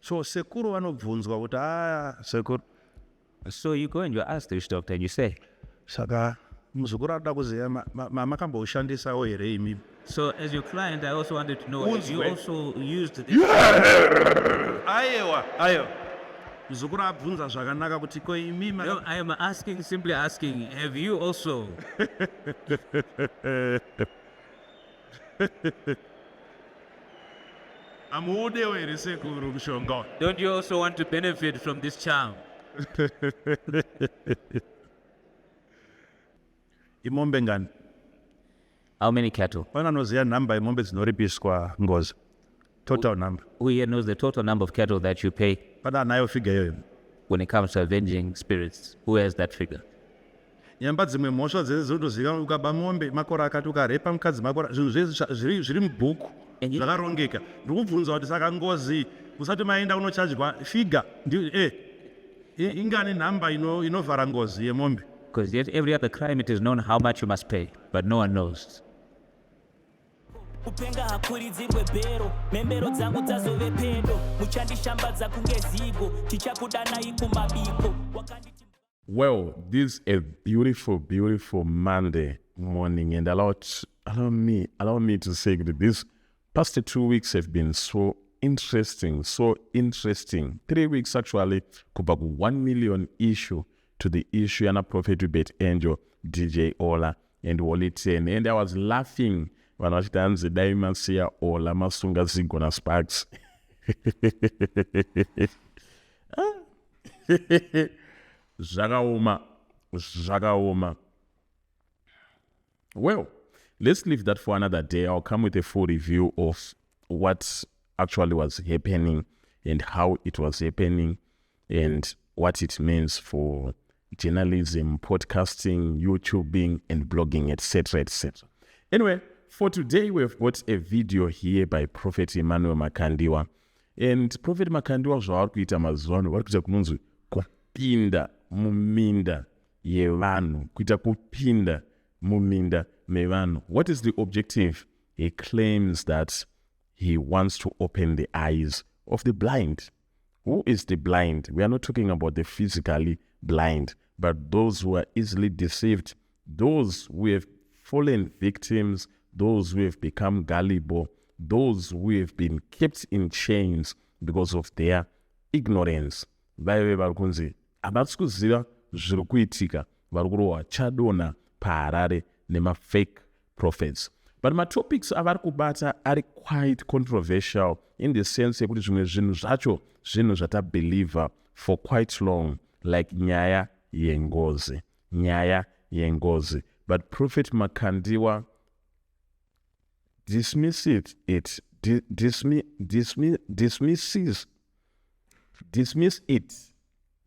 So sekuru vanobvunzwa kuti sekuru. So you go and you ask the witch doctor and you say, Saka muzukuru anoda kuziva makamboushandisawo here imi. so as your client, I also wanted to know if you also used this. Aiwa. Muzukuru abvunza zvakanaka kuti ko imi. No, I am simply asking, have you also? Amudewo here sekuru kushonga. Don't you also want to benefit from this charm? Imombe ngani? How many cattle? Vananoziva nhamba yemombe dzinoripiswa ngozi. Total number. Who here knows the total number of cattle that you pay Pana anayo figure iyoyo. when it comes to avenging spirits? Who has that figure? Nyamba dzimwe mhosva dzese dzinotozika ukaba mombe makore akati ukarepa mukadzi makore zvinhu zvese zviri mubhuku zvakarongeka. Ndikubvunza kuti saka ngozi usati maenda unochajwa figure ingane nhamba inovhara ngozi yemombe. Because yet every other crime it is known how much you must pay, but no one knows. Kupenga hakuridzirwe bhero mhembero dzangu dzazove pedo muchandishambadza kunge zigo tichakudanai kumabiko. Well, this is a beautiful Monday morning, and allow me to say that these past 2 weeks have been so interesting. 3 weeks actually, kubaku 1 million issue to the issue yana Prophet Bet Angel, DJ Ola, and Wally 10. And I was laughing when I was dancing Diamond Sia Ola Masunga Zigona Sparks. Zagaoma. Well, let's leave that for another day. I'll come with a full review of what actually was happening and how it was happening and what it means for journalism, podcasting, YouTubing, and blogging, etc., etc. Anyway, for today, we've got a video here by Prophet Makandiwa. And Prophet Makandiwa zvaari kuita mazuva ano vari kuita kunonzi kupinda muminda yevanhu, kuita kupinda muminda mevanhu. What is the objective? He claims that he wants to open the eyes of the blind. Who is the blind? We are not talking about the physically blind, but those who are easily deceived, those who have fallen victims, those who have become gullible, those who have been kept in chains because of their ignorance. Vaive vari kunzi havasi kuziva zviri kuitika, vari kurohwa chadona paHarare nema-fake prophets. But my topics avari kubata are quite controversial in the sense yekuti zvimwe zvinhu zvacho zvinhu zvatabeliever for quite long, like nyaya yengozi. But Prophet Makandiwa dismisses it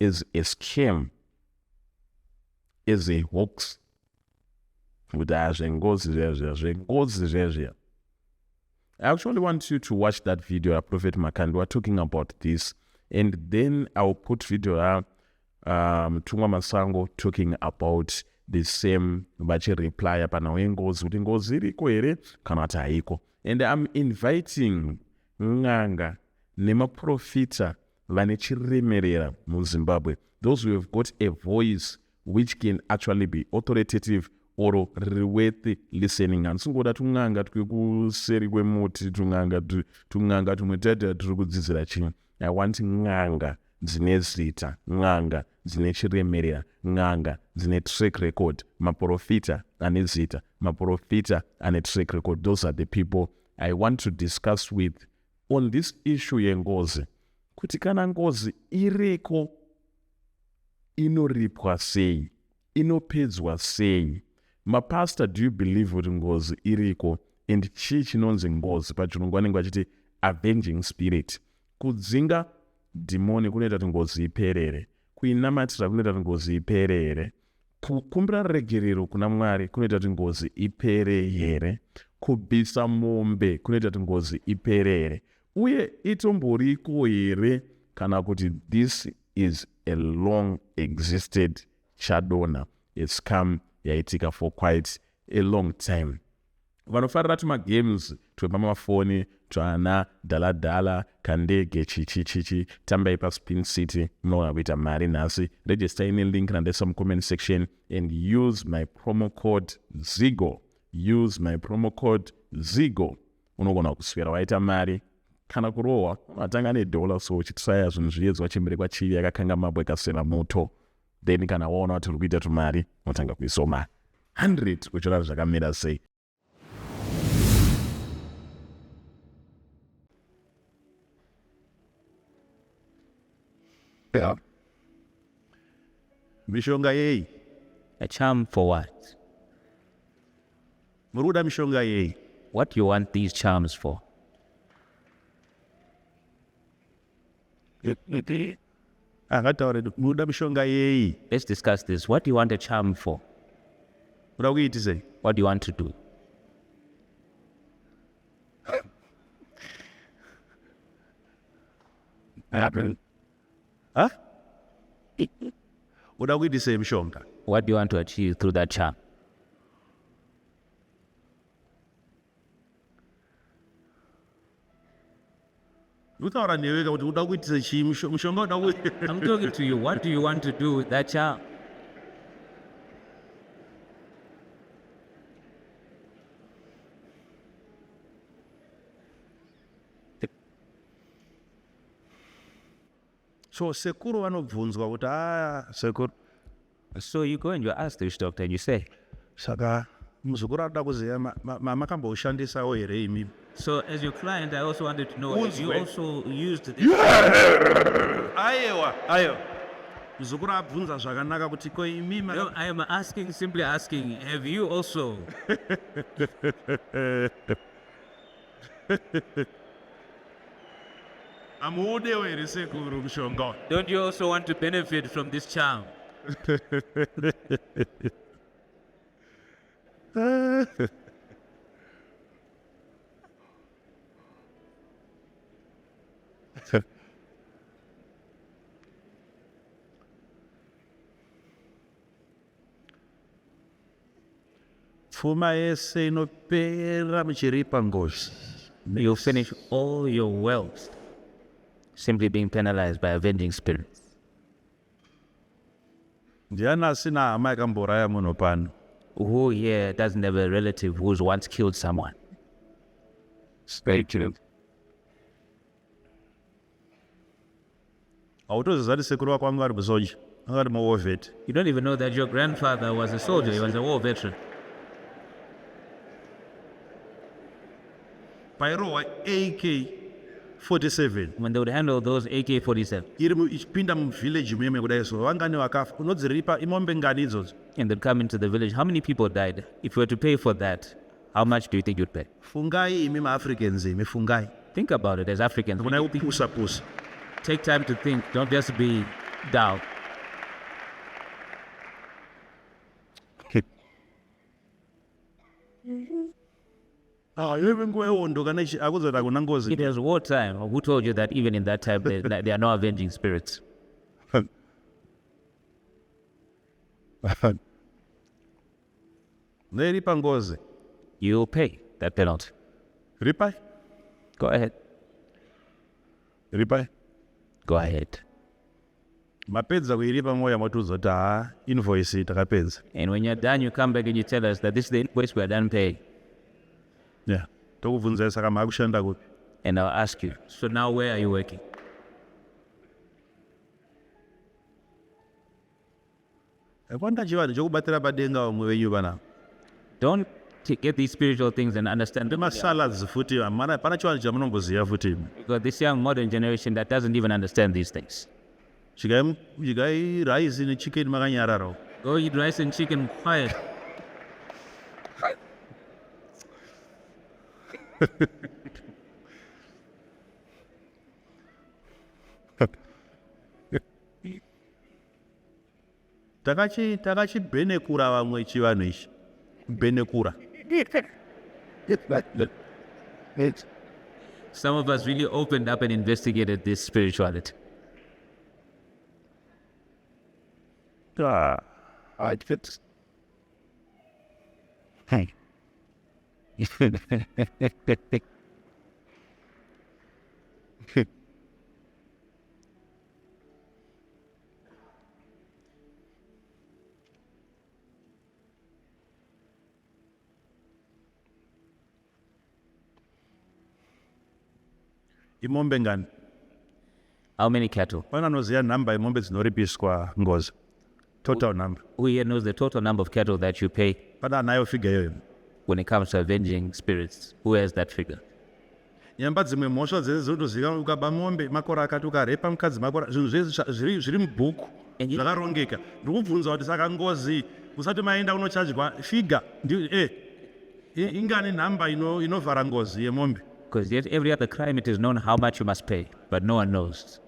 as a scam, as a hoax. I actually want you to watch that video of Prophet Makandiwa talking about this, and then I'll put video Tungwa Masango talking about the same reply apana wengozi kuti ngozi iriko here kana kuti haiko. And I'm inviting ng'anga nemaprofita vane chiremerera muZimbabwe, those who have got a voice which can actually be authoritative or worth listening. Handisingoda tung'anga turi kuseri kwemuti, tung'anga tumwe tete turi kudzidzira chinhu. I want ng'anga dzine zita, ng'anga dzine chiremerera, ng'anga dzine track record, maprofita ane zita, maprofita ane track record. Those are the people I want to discuss with on this issue yengozi. Kuti kana ngozi iriko inoripwa sei, inopedzwa sei. Mapastor, do you believe kuti ngozi iriko? And chii chinonzi ngozi pachirungu vanenge vachiti avenging spirit. Kudzinga dhimoni kunoita kuti ngozi iperere, kuinamatira kunoita kuti ngozi iperere, kukumbira regerero kuna Mwari kunoita kuti ngozi ipere here, kubvisa mombe kunoita kuti ngozi iperere. Uye itomboriko here kana kuti this is a long existed chadona, it's come yaitika for quite a long time. vanofarira tumagames twepamafoni twana dhaladhala kandege chichichichi tambai paspin city munogona kuita mari nhasi. Register in link nandaisa mucomment section and use my promo code zigo. Use my promo code zigo. Unogona kuswera waita mari kana kurohwa unatanga nedola so uchitshaya zvinhu zviedzwa chemberi kwachivi yakakanga mabwe kasera moto, then kana waona kuti uri kuita tumari unotanga kuisawo mari 100 uchiona zvakamira sei. Yeah. Mishonga yei? A charm for what? Muruda mishonga yei? What do you want these charms for? Angataure muruda mishonga yei? Let's discuss this. What do you want a charm for? Uda kuitisei? What do you want to do? Huh? Uda kuitisei mishonga? What do you want to achieve through that charm? Utaura neveka kuti uda kuitisa chii mishonga uda kuita? I'm talking to you. What do you want to do with that charm? So sekuru vanobvunzwa kuti sekuru. So you go and you ask the witch doctor and you say, Saka muzukuru anoda kuziva makamboushandisawo here imi? so as your client, I also wanted to know if you also used this. Aiwa. Muzukuru abvunza zvakanaka kuti ko imi No, I am asking, simply asking, have you also? amuudewo here sekuru mushonga? Don't you also want to benefit from this charm? Pfuma yese inopera muchiripa ngozi. You'll finish all your wealth simply being penalized by avenging spirits. Ndiani asina hama yakamboraya munhu pano? Who here doesn't have a relative who's once killed someone? Spiritual. Autozizati sekuru wako anga ari musoja, anga ari war vet. You don't even know that your grandfather was a soldier, he was a war veteran. Pairohwa AK-47 When they would handle those AK-47, ichipinda muvillage muyeme kudai so vangani vakafa, unodziripa imombe ngani idzodzo? and they'd come into the village, how many people died? If you were to pay for that, how much do you think you'd pay? Fungai imi maAfricans imi fungai. Think about it as Africans. Kuna kupusa. Take time to think, don't just be down. Iwe nguva yehondo kana akuzoti kuna ngozi. It was wartime. Who told you that even in that time there are no avenging spirits? Neripa ngozi. You'll pay that penalty. Ripai? Go ahead. Ripai? Go ahead. Mapedza kuiripa moya motuzoti invoice takapedza. And when you're done, you come back and you tell us that this is the invoice we are done paying. Yeah. Tokubvunza saka makushanda kupi? And I'll ask you, so now where are you working? Kwanda chivanhu chokubatira padenga vamwe venyu vana. Don't get these spiritual things and understand them. Masalads futi mana pana chivanhu chamunomboziva futi. Because this young modern generation that doesn't even understand these things. Chikai rice ne chicken makanyararo. Go eat rice and chicken quiet. Takachibhenekura vamwe chivanhu ichi. Kubhenekura. Some of us really opened up and investigated this spirituality. It fits. Hey. Imombe ngani? How many cattle? Vananoziya nhamba imombe dzinoripiswa ngozi. Total number. Who here knows the total number of cattle that you pay Pana nayo figure iyoyo. when it comes to avenging spirits? Who has that figure? Nyamba dzimwe mhosva dzese dzinotozivikanwa ukaba mombe makore akati ukarepa mukadzi makore zvinhu zvese zviri mubhuku zvakarongeka. Ndiri kubvunza kuti saka ngozi usati maenda unochajwa figa ingani nhamba inovhara ngozi yemombe. Because yet every other crime it is known how much you must pay, but no one knows.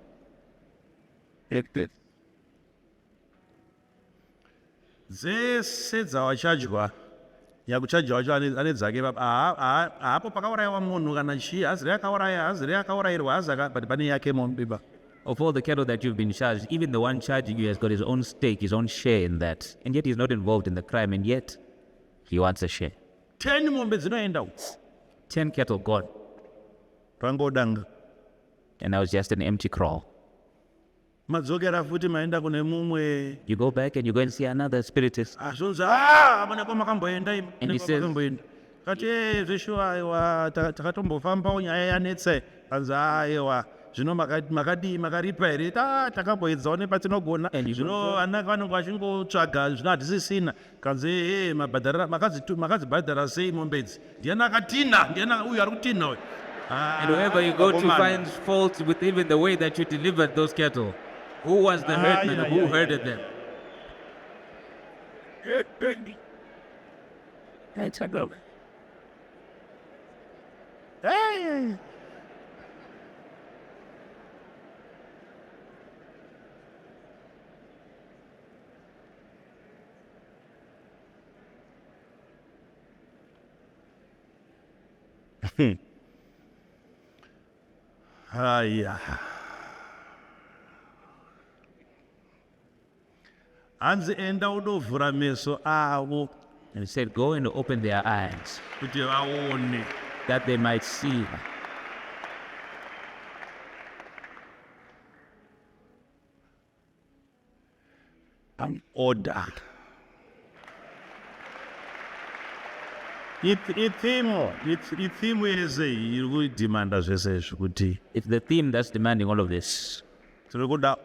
Dzese dzawachajwa yakuchajwa wacho ane dzake haapo pakaurayiwa munhu kana chii haziri akauraya haziri akaurayirwa hazaka but pane yake mombe ba. Of all the cattle that you've been charged, even the one charging you has got his own stake, his own share in that. And yet he's not involved in the crime, and yet he wants a share. 10 mombe dzinoenda 10 cattle gone. pangodanga. And that was just an empty crawl. Madzokera futi maenda kune mumwe. You go back and you go and see another spiritist. Azvonza amana kwa makamboenda imo. And he says, kati zveshuwa aiwa takatombofamba nyaya yanetse. Anza aiwa zvino makaripa here takamboedzawo nepatinogona zvino ana vanenge vachingotsvaga zvino hatisisina kanzi makadzibhadhara sei mombedzi ndiana akatina ndiana uyu ari kutina uyu. And whoever you go to finds fault with even the way that you delivered those cattle. Who was the herdman? Who herded them? Hey. Haya. Hanzi enda udovhura meso avo. And he said, go and open their eyes, Kuti vaone. that they might see. An order. Ithimo yese iri kudimanda zvese izvi kuti It's the theme that's demanding all of this, tiri kuda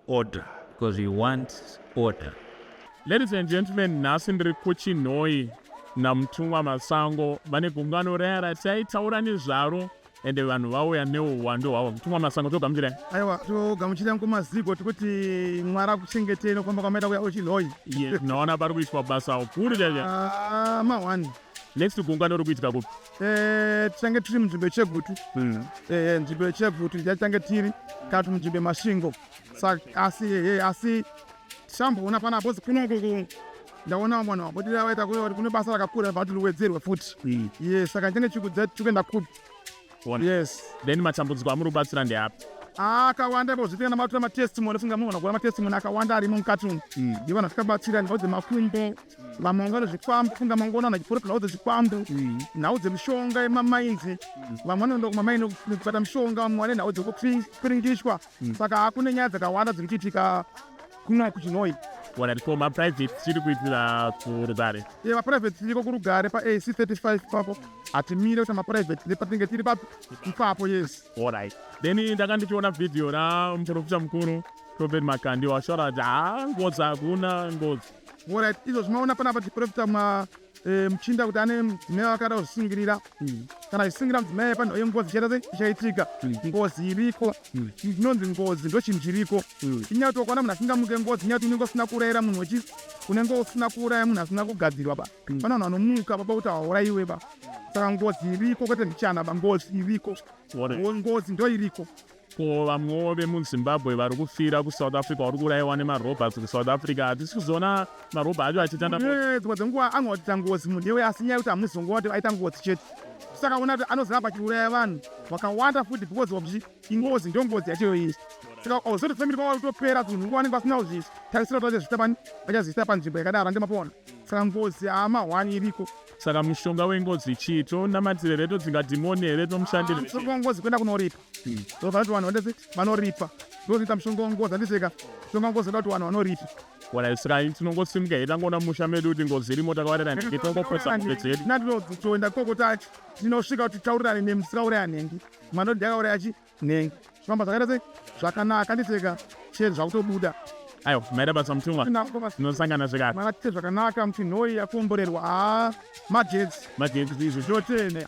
order. because we want order. Ladies and gentlemen, nhasi ndiri kuchinhoi namutumwa Masango vane gungano raya rataitaura nezvaro ende vanhu vauya neuhwando hwavo. Mutumwa Masango, togamuchirai. Aiwa, togamuchira kumaziko tikuti Mwari akuchengetei nofamba kwamaita kuya uchinhoi. Naona pari kuitwa basa guru chaizvo. Mahwani. Next gungano riri kuitika kupi? Tichange tiri munzvimbo yeChegutu. Nzvimbo yeChegutu tichange tiri kana kuti munzvimbo yeMasvingo. Saka asi tichamboona panapo kunoko ndaona vanhu vabudira vaita kuti kune basa rakakura vati riwedzerwe futi. Yes, saka tichange tikuenda kupi. Yes. Then matambudziko amuri kubatsira ndeapi? Akawanda ipo zvitenda namatora matestimony funga munhu kuona matestimony akawanda arimo mukati umu. Ndivo vanhu zvakabatsira nhau dzemakumbo, vamwe vangano zvikwambo, funga mangona nachiporofita nhau dzezvikwambo, nhau dzemishonga yemamainzi, vamwe vanoenda kumamaini kubata mishonga, vamwe vane nhau dzekupiringishwa. Saka hakune nyaya dzakawanda dziri kuitika kuna kuchinhoi. Wanatiko maprivate chiri kuitira kurugare? Maprivate tiriko kurugare pa-AC 35 papo. Hatimire kuti maprivate nepatinge tiri ipapo, yes. Alright. Then ndakandichiona video ramuprofita mukuru Prophet Makandiwa ashora kuti ngozi hakuna ngozi. Alright, izvo zvimaona panapa tiprofita muchinda kuti ane mudzimai vakada kuzvisingirira. Kana zvisingira mudzimai panhau yengozi ichaitika. Ngozi iriko. Inonzi ngozi ndo chinhu chiriko. Inyaya kuti wakaona munhu asingamuke ngozi, inyaya kuti unenge usina kurayira munhu unenge usina kuuraya munhu asina kugadzirwa ba. Pane vanhu vanomuka papa kuti haurayiwe ba. Saka ngozi iriko kwete ndichana ba, ngozi iriko. Ngozi ndo iriko. Ko vamwewo vemuZimbabwe vari kufira kuSouth Africa vari kurayiwa nemarobhats kuSouth Africa. Hatisi kuzoona marobha acho achitanda. Dzimwe dzenguva anoita ngozi munhu iwe, asi nyaya kuti hamuzongoona kuti aita ngozi chete. Saka ona kuti anozoramba achiuraya vanhu vakawanda futi because of ingozi ndo ngozi yacho iyi. Saka uzoti family pavo kutopera zvinhu vanenge vasina kuzvitarisira kuti vachazviita panzvimbo yakadaro handimapona. Saka ngozi mahwani iriko. saka mushonga wengozi chii tonamatire reto dzingadhimoni here tomushandire mushonga wengozi kwenda kunoripa ndobva kuti vanhu vandese vanoripa ndokuita mushonga wengozi handiseka mushonga wengozi nda kuti vanhu vanoripa saka tinongosimuka here tangoona mumusha medu kuti ngozi irimo takawarira nhengi tongoposa mbe dzedu natinotoenda koko tachi tinosvika kuti taurirane nemusikauraya nhengi mwana oti ndakauraya chi nhengi zvifamba zvakaita sei zvakanaka handiseka chero zvakutobuda aiwa maida basa mutumwa tinosangana zvikati mwana tite zvakanaka mutinhoi yakuomborerwa magetsi izvi totene